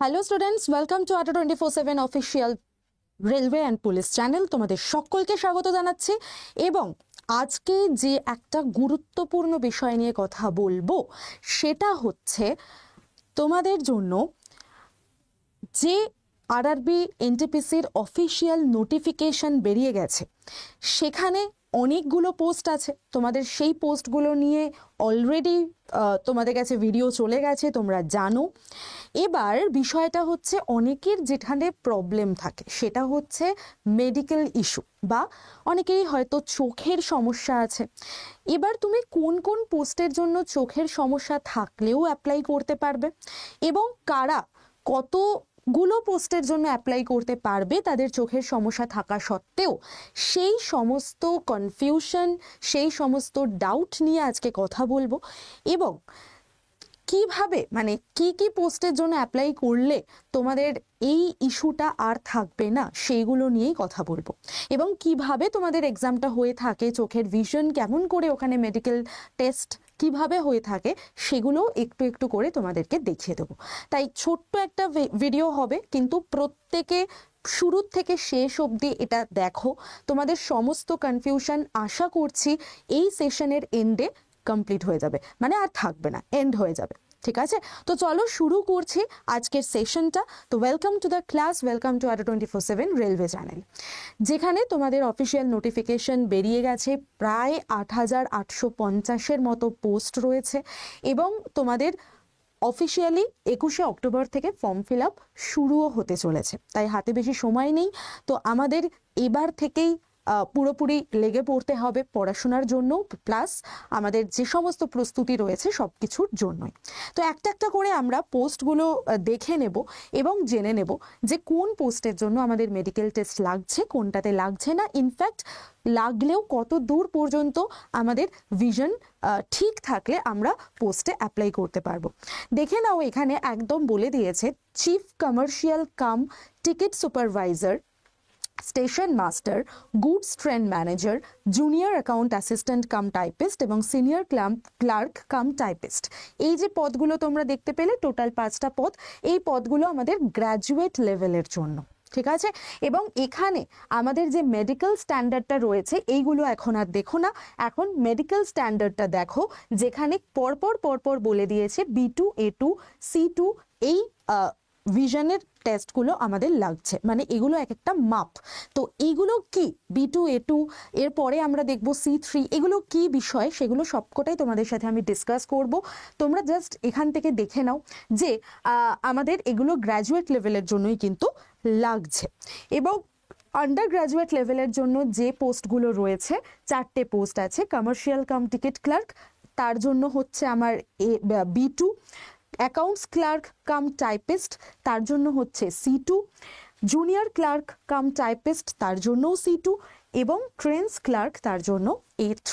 Hello students, welcome to আটা 24/7 official railway and police channel. তোমাদের সকলকে স্বাগত জানাচ্ছি এবং আজকে যে একটা গুরুত্বপূর্ণ বিষয় নিয়ে কথা বলবো সেটা হচ্ছে তোমাদের জন্য যে আরআরবি এনটিপিসির অফিসিয়াল নোটিফিকেশন বেরিয়ে গেছে, সেখানে অনেকগুলো পোস্ট আছে। তোমাদের সেই পোস্টগুলো নিয়ে অলরেডি তোমাদের কাছে ভিডিও চলে গেছে, তোমরা জানো। এবার বিষয়টা হচ্ছে অনেকের যেখানে প্রবলেম থাকে সেটা হচ্ছে মেডিকেল ইস্যু, বা অনেকেরই হয়তো চোখের সমস্যা আছে। এবার তুমি কোন কোন পোস্টের জন্য চোখের সমস্যা থাকলেও অ্যাপ্লাই করতে পারবে এবং কারা কতগুলো পোস্টের জন্য অ্যাপ্লাই করতে পারবে তাদের চোখের সমস্যা থাকা সত্ত্বেও, সেই সমস্ত কনফিউশন, সেই সমস্ত ডাউট নিয়ে আজকে কথা বলবো। এবং কিভাবে কি কি পোস্টের জন্য অ্যাপ্লাই করলে তোমাদের এই ইস্যুটা আর থাকবে না সেইগুলো নিয়েই কথা বলবো। এবং কিভাবে তোমাদের এক্সামটা হয়ে থাকে, চোখের ভিশন কেমন করে, ওখানে মেডিকেল টেস্ট কিভাবে হয়ে থাকে, সেগুলো একটু একটু করে তোমাদেরকে দেখিয়ে দেবো। তাই ছোট্ট একটা ভিডিও হবে, কিন্তু প্রত্যেকে শুরু থেকে শেষ অবধি এটা দেখো। তোমাদের সমস্ত কনফিউশন আশা করছি এই সেশনের এন্ডে কমপ্লিট হয়ে যাবে, আর থাকবে না, এন্ড হয়ে যাবে। ঠিক আছে, তো চলো শুরু করছি আজকের সেশনটা। তো welcome to the class, welcome to আটা 24/7 রেলওয়ে চ্যানেল, যেখানে তোমাদের অফিসিয়াল নোটিফিকেশন বেরিয়ে গেছে। প্রায় 8,850-এর মতো পোস্ট রয়েছে এবং তোমাদের অফিসিয়ালি 21শে অক্টোবর থেকে ফর্ম ফিল আপ শুরুও হতে চলেছে। তাই হাতে বেশি সময় নেই, তো আমাদের এবার থেকেই পুরোপুরি লেগে পড়তে হবে পড়াশোনার জন্য, প্লাস আমাদের যে সমস্ত প্রস্তুতি রয়েছে সব কিছুর জন্যই। তো একটা একটা করে আমরা পোস্টগুলো দেখে নেব এবং জেনে নেব যে কোন পোস্টের জন্য আমাদের মেডিকেল টেস্ট লাগছে, কোনটাতে লাগছে না, ইনফ্যাক্ট লাগলেও কত দূর পর্যন্ত আমাদের ভিশন ঠিক থাকলে আমরা পোস্টে অ্যাপ্লাই করতে পারবো। দেখে নাও, এখানে একদম বলে দিয়েছে chief commercial cum ticket supervisor, station master, goods train manager, junior account assistant cum typist এবং সিনিয়র ক্লার্ক কাম টাইপিস্ট। এই যে পদগুলো তোমরা দেখতে পেলে, টোটাল 5টা পদ। এই পদগুলো আমাদের গ্র্যাজুয়েট লেভেলের জন্য। ঠিক আছে, এবং এখানে আমাদের যে মেডিকেল স্ট্যান্ডার্ডটা রয়েছে, এইগুলো এখন আর দেখো না, এখন মেডিকেল স্ট্যান্ডার্ডটা দেখো, যেখানে পরপর বলে দিয়েছে B2, A2, C2 এই ভিশনের টেস্টগুলো আমাদের লাগছে। এগুলো এক একটা মাপ। তো এইগুলো কি B2, A2, এরপরে আমরা দেখব C3, এগুলো কি বিষয় সেগুলো সবকটাই তোমাদের সাথে আমি ডিসকাস করব। তোমরা জাস্ট এখান থেকে দেখে নাও যে আমাদের এগুলো গ্র্যাজুয়েট লেভেলের জন্যই কিন্তু লাগছে। এবং আন্ডার গ্র্যাজুয়েট লেভেলের জন্য যে পোস্টগুলো রয়েছে, 4টে পোস্ট আছে। কমার্শিয়াল কাম টিকিট ক্লার্ক, তার জন্য হচ্ছে আমার B2, accounts clerk cum typist, তার জন্য হচ্ছে C2, junior clerk cum typist, তার জন্য C2, এবং ট্রেন্স ক্লার্ক, তার জন্য A3।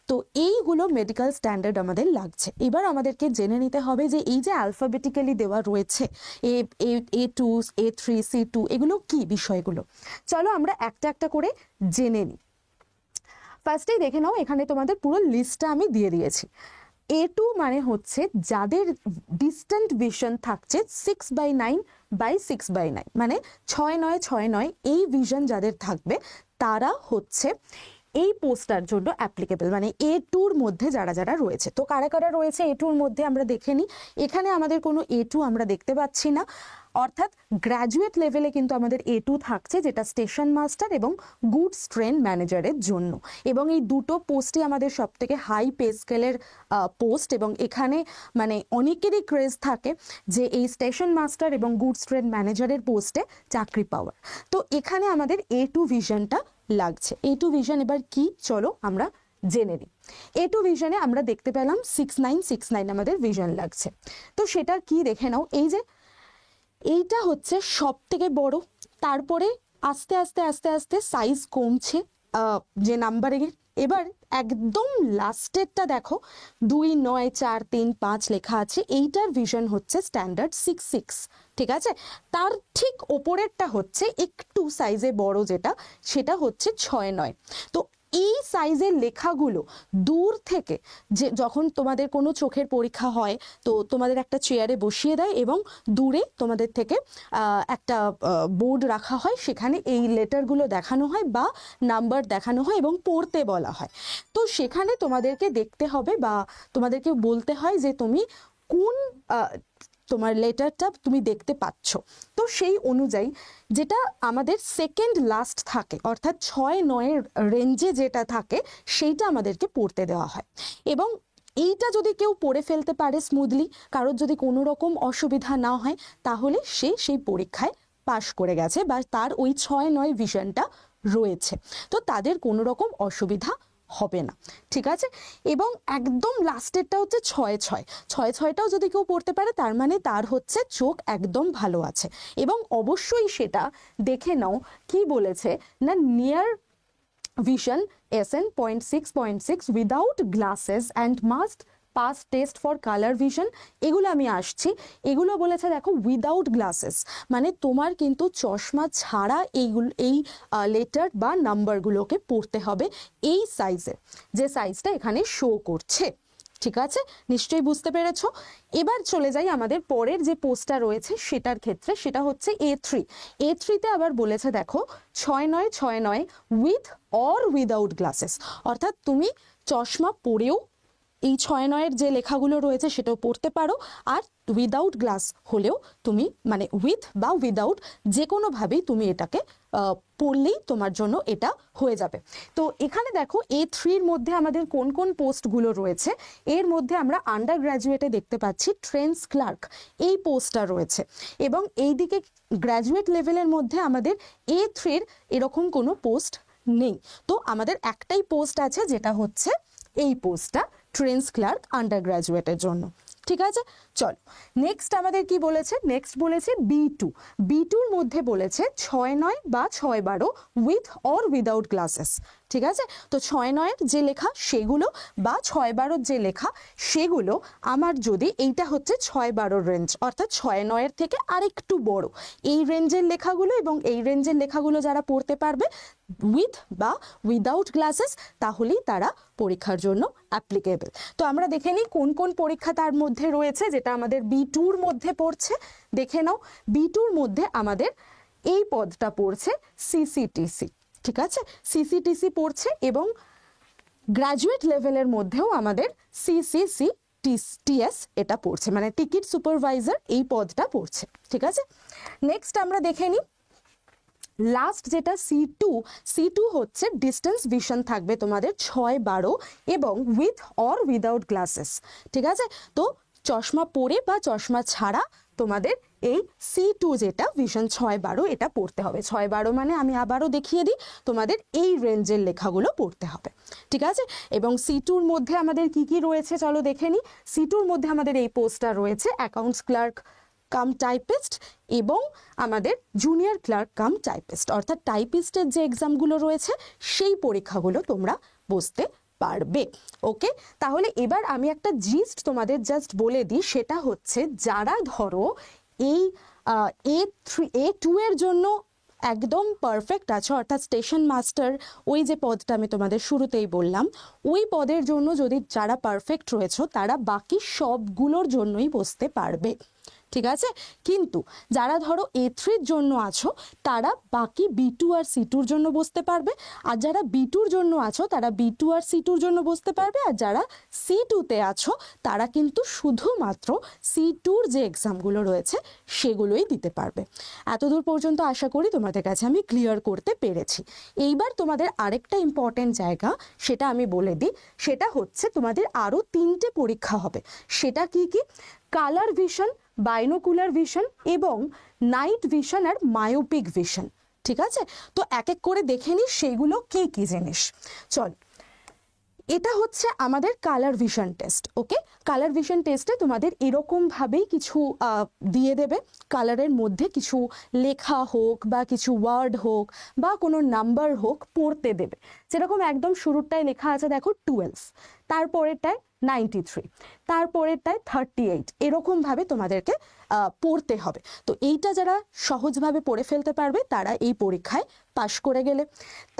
তো এইগুলো মেডিকেল স্ট্যান্ডার্ড আমাদের লাগছে। এবার আমাদেরকে জেনে নিতে হবে যে এই যে অ্যালফাবেটিক্যালি দেওয়া রয়েছে A2, A3, C2, এগুলো কি বিষয়গুলো। চলো আমরা একটা একটা করে জেনে নিই। ফার্স্টেই দেখে নাও, এখানে তোমাদের পুরো লিস্টটা আমি দিয়ে দিয়েছি। A2 মানে হচ্ছে যাদের ডিস্ট্যান্ট ভিশন থাকছে 6/9/6/9, 6/9/6/9 এই ভিশন যাদের থাকবে তারা হচ্ছে এই পোস্টার জন্য অ্যাপ্লিকেবল। A2-র মধ্যে যারা যারা রয়েছে, তো কারা কারা রয়েছে A2-র মধ্যে আমরা দেখে নিই। এখানে আমাদের কোনো A2 আমরা দেখতে পাচ্ছি না, অর্থাৎ গ্র্যাজুয়েট লেভেলে কিন্তু আমাদের A2 থাকছে, যেটা স্টেশন মাস্টার এবং গুডস ট্রেন ম্যানেজারের জন্য। এবং এই দুটো পোস্টই আমাদের সব থেকে হাই পে স্কেলের পোস্ট, এবং এখানে অনেকেরই ক্রেজ থাকে যে এই স্টেশন মাস্টার এবং গুডস ট্রেন ম্যানেজারের পোস্টে চাকরি পাওয়ার। তো এখানে আমাদের A2 ভিশনটা লাগছে। A2 ভিশন এবার কি, চলো আমরা জেনে নিই। A2 ভিশনে আমরা দেখতে পেলাম 6969 আমাদের ভিশন লাগছে। তো সেটা কি দেখে নাও, এই যে এইটা হচ্ছে সব থেকে বড়, তারপরে আস্তে আস্তে আস্তে আস্তে সাইজ কমছে যে নাম্বারিং। এবার একদম লাস্টেরটা দেখো, 29435 লেখা আছে, এইটার ভিশন হচ্ছে স্ট্যান্ডার্ড 66। ঠিক আছে, তার ঠিক ওপরেরটা হচ্ছে একটু সাইজে বড়, যেটা সেটা হচ্ছে 69। তো এই সাইজের লেখাগুলো দূর থেকে, যে যখন তোমাদের কোনো চোখের পরীক্ষা হয় তো তোমাদের একটা চেয়ারে বসিয়ে দেয় এবং দূরে তোমাদের থেকে একটা বোর্ড রাখা হয়, সেখানে এই লেটারগুলো দেখানো হয় বা নাম্বার দেখানো হয় এবং পড়তে বলা হয়। তো সেখানে তোমাদেরকে দেখতে হবে বা তোমাদেরকে বলতে হয় যে তুমি কোন তোমার লেটারটা তুমি দেখতে পাচ্ছ। তো সেই অনুযায়ী যেটা আমাদের সেকেন্ড লাস্ট থাকে, অর্থাৎ 6-9 রেঞ্জে যেটা থাকে সেইটা আমাদেরকে পড়তে দেওয়া হয়। এবং এইটা যদি কেউ পড়ে ফেলতে পারে স্মুথলি, কারোর যদি কোনো রকম অসুবিধা না হয়, তাহলে সে সেই পরীক্ষায় পাশ করে গেছে বা তার ওই 6-9 ভিশনটা রয়েছে, তো তাদের কোনো রকম অসুবিধা হবে না। ঠিক আছে, এবং একদম লাস্টেরটা হচ্ছে 6-6টাও যদি কেউ পড়তে পারে তার মানে তার হচ্ছে চোখ একদম ভালো আছে। এবং অবশ্যই সেটা দেখে নাও কি বলেছে না, near vision SN 0.6.6 without glasses and must pass test for colour vision, এগুলো আমি আসছি। এগুলো বলেছে দেখো উইদাউট গ্লাসেস, মানে তোমার কিন্তু চশমা ছাড়া এইগুলো এই লেটার বা নাম্বারগুলোকে পড়তে হবে এই সাইজে, যে সাইজটা এখানে শো করছে। ঠিক আছে, নিশ্চয়ই বুঝতে পেরেছো। এবার চলে যাই আমাদের পরের যে পোস্টটা রয়েছে সেটার ক্ষেত্রে, সেটা হচ্ছে A3-তে আবার বলেছে দেখো 6-9 উইথ অর উইদাউট গ্লাসেস, অর্থাৎ তুমি চশমা পরেও এই 6-9 যে লেখাগুলো রয়েছে সেটাও পড়তে পারো, আর উইদাউট গ্লাস হলেও তুমি মানে উইথ বা উইদাউট যে কোনোভাবেই তুমি এটাকে পড়লেই তোমার জন্য এটা হয়ে যাবে। তো এখানে দেখো A3-র মধ্যে আমাদের কোন কোন পোস্টগুলো রয়েছে। এর মধ্যে আমরা আন্ডার গ্র্যাজুয়েটে দেখতে পাচ্ছি ট্রেন্স ক্লার্ক, এই পোস্টটা রয়েছে। এবং এইদিকে গ্র্যাজুয়েট লেভেলের মধ্যে আমাদের A3-র এরকম কোনো পোস্ট নেই। তো আমাদের একটাই পোস্ট আছে, যেটা হচ্ছে এই পোস্টটা ট্রেন্স ক্লার্ক আন্ডার গ্র্যাজুয়েটের জন্য। ঠিক আছে, চলো নেক্সট আমাদের কি বলেছে, নেক্সট বলেছে B2-র মধ্যে বলেছে 6-9 বা 6-12 উইথ অর উইদাউট গ্লাসেস। ঠিক আছে, তো 6-9 যে লেখা সেগুলো বা 6-12 যে লেখা সেগুলো আমার যদি এইটা হচ্ছে 6-12 রেঞ্জ, অর্থাৎ 6-9 থেকে আরেকটু বড় এই রেঞ্জের লেখাগুলো, এবং এই রেঞ্জের লেখাগুলো যারা পড়তে পারবে উইথ বা উইদাউট গ্লাসেস, তাহলেই তারা পরীক্ষার জন্য অ্যাপ্লিকেবল। তো আমরা দেখে নিই কোন কোন পরীক্ষা তার মধ্যে রয়েছে, যেটা আমাদের B2-র মধ্যে পড়ছে। দেখে নাও, B2-র মধ্যে আমাদের এই পদটা পড়ছে CCTC। ঠিক আছে, CCTC পড়ছে, এবং গ্র্যাজুয়েট লেভেলের মধ্যেও আমাদের CCCTS এটা পড়ছে, মানে টিকিট সুপারভাইজার এই পদটা পড়ছে। ঠিক আছে, নেক্সট আমরা দেখে নিই লাস্ট যেটা C2 হচ্ছে ডিস্টেন্স ভিশন থাকবে তোমাদের 6-12 এবং উইথ অর উইদাউট গ্লাসেস। ঠিক আছে, তো চশমা পরে বা চশমা ছাড়া তোমাদের এই C2 যেটা ভিশন 6-12 এটা পড়তে হবে। 6-12 মানে আমি আবারও দেখিয়ে দিই, তোমাদের এই রেঞ্জের লেখাগুলো পড়তে হবে। ঠিক আছে, এবং C2-র মধ্যে আমাদের কি কি রয়েছে চলো দেখে নিই। C2-র মধ্যে আমাদের এই পোস্টটা রয়েছে অ্যাকাউন্টস ক্লার্ক কাম টাইপিস্ট এবং আমাদের জুনিয়র ক্লার্ক কাম টাইপিস্ট, অর্থাৎ টাইপিস্টের যে এক্সামগুলো রয়েছে সেই পরীক্ষাগুলো তোমরা বসতে পারবে। ওকে, তাহলে এবার আমি একটা জিস্ট তোমাদের জাস্ট বলে দিই, সেটা হচ্ছে যারা ধরো এই A2 এর জন্য একদম পারফেক্ট আছো, অর্থাৎ স্টেশন মাস্টার ওই যে পদটা আমি তোমাদের শুরুতেই বললাম, ওই পদের জন্য যদি যারা পারফেক্ট রয়েছো তারা বাকি সবগুলোর জন্যই বসতে পারবে। ঠিক আছে, কিন্তু যারা ধরো A3-র জন্য আছো তারা বাকি B2 আর C2-র জন্য বসতে পারবে, আর যারা B2-র জন্য আছো তারা B2 আর C2-র জন্য বসতে পারবে, আর যারা C2-তে আছো তারা কিন্তু শুধুমাত্র C2-র যে এক্সামগুলো রয়েছে সেগুলোই দিতে পারবে। এতদূর পর্যন্ত আশা করি তোমাদের কাছে আমি ক্লিয়ার করতে পেরেছি। এইবার তোমাদের আরেকটা ইম্পর্টেন্ট জায়গা সেটা আমি বলে দিই, সেটা হচ্ছে তোমাদের আরও 3টে পরীক্ষা হবে। সেটা কি কি, কালার ভিশন, বাইনোকুলার ভিশন এবং নাইট ভিশন আর মায়োপিক ভিশন। ঠিক আছে, তো এক এক করে দেখে নিই সেইগুলো কি কি জিনিস। চল, এটা হচ্ছে আমাদের কালার ভিশন টেস্ট। ওকে, কালার ভিশন টেস্টে তোমাদের এরকম ভাবেই কিছু দিয়ে দেবে, কালারের মধ্যে কিছু লেখা হোক বা কিছু ওয়ার্ড হোক বা কোনো নাম্বার হোক পড়তে দেবে। যেরকম একদম শুরুরটায় লেখা আছে দেখো 12, তারপরেরটায় 93, তারপরেরটায় 38, এরকমভাবে তোমাদেরকে পড়তে হবে। তো এইটা যারা সহজভাবে পড়ে ফেলতে পারবে তারা এই পরীক্ষায় পাশ করে গেলে।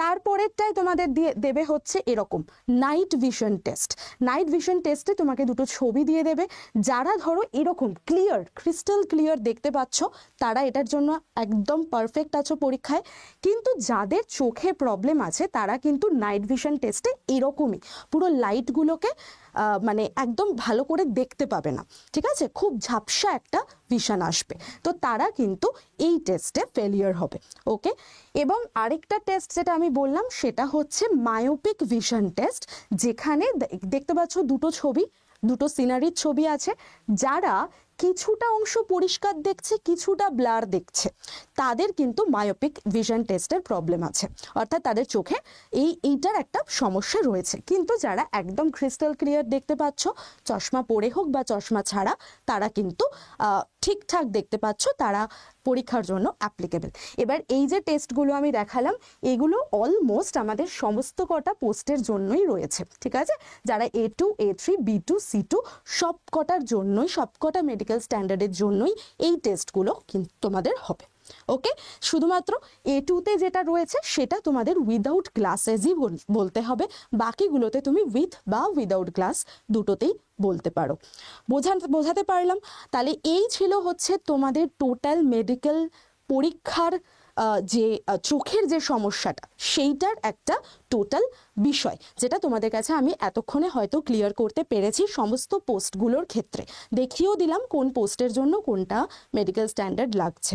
তারপরেরটাই তোমাদের দেবে হচ্ছে এরকম night vision test. Night vision টেস্টে তোমাকে দুটো ছবি দিয়ে দেবে। যারা ধরো এরকম ক্লিয়ার, ক্রিস্টাল ক্লিয়ার দেখতে পাচ্ছ, তারা এটার জন্য একদম পারফেক্ট আছো পরীক্ষায়। কিন্তু যাদের চোখে প্রবলেম আছে তারা কিন্তু নাইট ভিশন টেস্টে এরকমই পুরো লাইটগুলোকে মানে একদম ভালো করে দেখতে পাবে না, ঠিক আছে, খুব ঝাপসা একটা ভিশন আসবে। তো তারা কিন্তু এই টেস্টে ফেলিয়ার হবে। ওকে, এবং আরেকটা টেস্ট যেটা আমি বললাম সেটা হচ্ছে মায়োপিক ভিশন টেস্ট, যেখানে দেখতে পাচ্ছ দুটো ছবি, দুটো সিনারির ছবি আছে। যারা কিছুটা অংশ পরিষ্কার দেখছে, কিছুটা ব্লার দেখছে, তাদের কিন্তু মায়োপিক ভিশন টেস্টের প্রবলেম আছে, অর্থাৎ তাদের চোখে এইটার একটা সমস্যা রয়েছে। কিন্তু যারা একদম ক্রিস্টাল ক্লিয়ার দেখতে পাচ্ছ, চশমা পরে হোক বা চশমা ছাড়া, তারা কিন্তু ঠিকঠাক দেখতে পাচ্ছ, তারা পরীক্ষার জন্য অ্যাপ্লিকেবল। এবার এই যে টেস্টগুলো আমি দেখালাম, এগুলো অলমোস্ট আমাদের সমস্ত কটা পোস্টের জন্যই রয়েছে, ঠিক আছে। যারা A2, A3, B2, C2 সব কটার জন্যই, সব কটা মেডিকেল স্ট্যান্ডার্ডের জন্যই এই টেস্টগুলো কিন্তু তোমাদের হবে। ওকে, শুধুমাত্র A2তে যেটা রয়েছে সেটা তোমাদের উইদাউট গ্লাসেসই বলতে হবে, বাকিগুলোতে তুমি উইথ বা উইদাউট গ্লাস দুটোতেই বলতে পারো। বোঝাতে পারলাম? তাহলে এই ছিল হচ্ছে তোমাদের টোটাল মেডিকেল পরীক্ষার যে চোখের যে সমস্যাটা, সেইটার একটা টোটাল বিষয়, যেটা তোমাদের কাছে আমি এতক্ষণে হয়তো ক্লিয়ার করতে পেরেছি সমস্ত পোস্টগুলোর ক্ষেত্রে। দেখিয়েও দিলাম কোন পোস্টের জন্য কোনটা মেডিকেল স্ট্যান্ডার্ড লাগছে,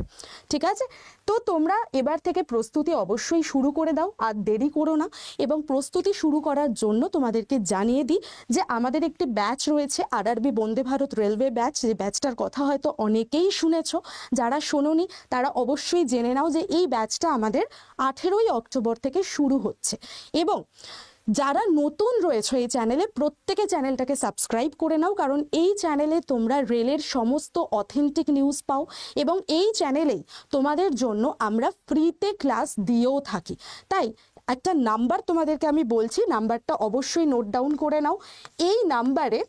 ঠিক আছে। তো তোমরা এবার থেকে প্রস্তুতি অবশ্যই শুরু করে দাও, আর দেরি করো না। এবং প্রস্তুতি শুরু করার জন্য তোমাদেরকে জানিয়ে দিই যে আমাদের একটি ব্যাচ রয়েছে, RRB Vande Bharat railway batch. যে ব্যাচটার কথা হয়তো অনেকেই শুনেছো, যারা শোনোনি তারা অবশ্যই জেনে নাও যে এই ব্যাচটা আমাদের 18ই অক্টোবর থেকে শুরু হচ্ছে। এবং যারা নতুন রয়েছে এই চ্যানেলে, প্রত্যেকে চ্যানেলটাকে সাবস্ক্রাইব করে নাও, কারণ এই চ্যানেলে তোমরা রেলের সমস্ত অথেন্টিক নিউজ পাও, এবং এই চ্যানেলেই তোমাদের জন্য আমরা ফ্রিতে ক্লাস দিয়েও থাকি। তাই একটা নাম্বার তোমাদেরকে আমি বলছি, নাম্বারটা অবশ্যই নোট ডাউন করে নাও। এই নাম্বারে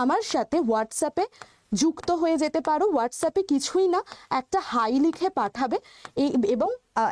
আমার সাথে হোয়াটসঅ্যাপে যুক্ত হয়ে যেতে পারো। হোয়াটসঅ্যাপে কিছুই না, একটা হাই লিখে পাঠাবে, এবং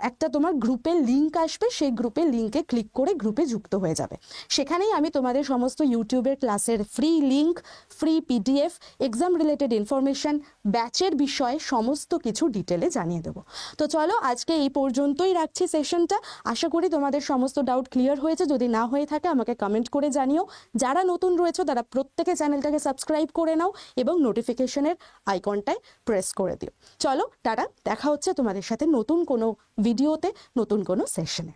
একটা তোমার গ্রুপের লিঙ্ক আসবে, সেই গ্রুপের লিঙ্কে ক্লিক করে গ্রুপে যুক্ত হয়ে যাবে। সেখানেই আমি তোমাদের সমস্ত ইউটিউবের ক্লাসের free link, free PDF, exam related information, ব্যাচের বিষয়ে সমস্ত কিছু ডিটেলে জানিয়ে দেবো। তো চলো আজকে এই পর্যন্তই রাখছি সেশনটা। আশা করি তোমাদের সমস্ত ডাউট ক্লিয়ার হয়েছে। যদি না হয়ে থাকে আমাকে কমেন্ট করে জানিও। যারা নতুন রয়েছে তারা প্রত্যেকে চ্যানেলটাকে সাবস্ক্রাইব করে নাও এবং নোটিফিকেশনের আইকনটায় প্রেস করে দিও। চলো টাটা, দেখা হচ্ছে তোমাদের সাথে নতুন কোনো ভিডিওতে, নতুন কোনো সেশনে।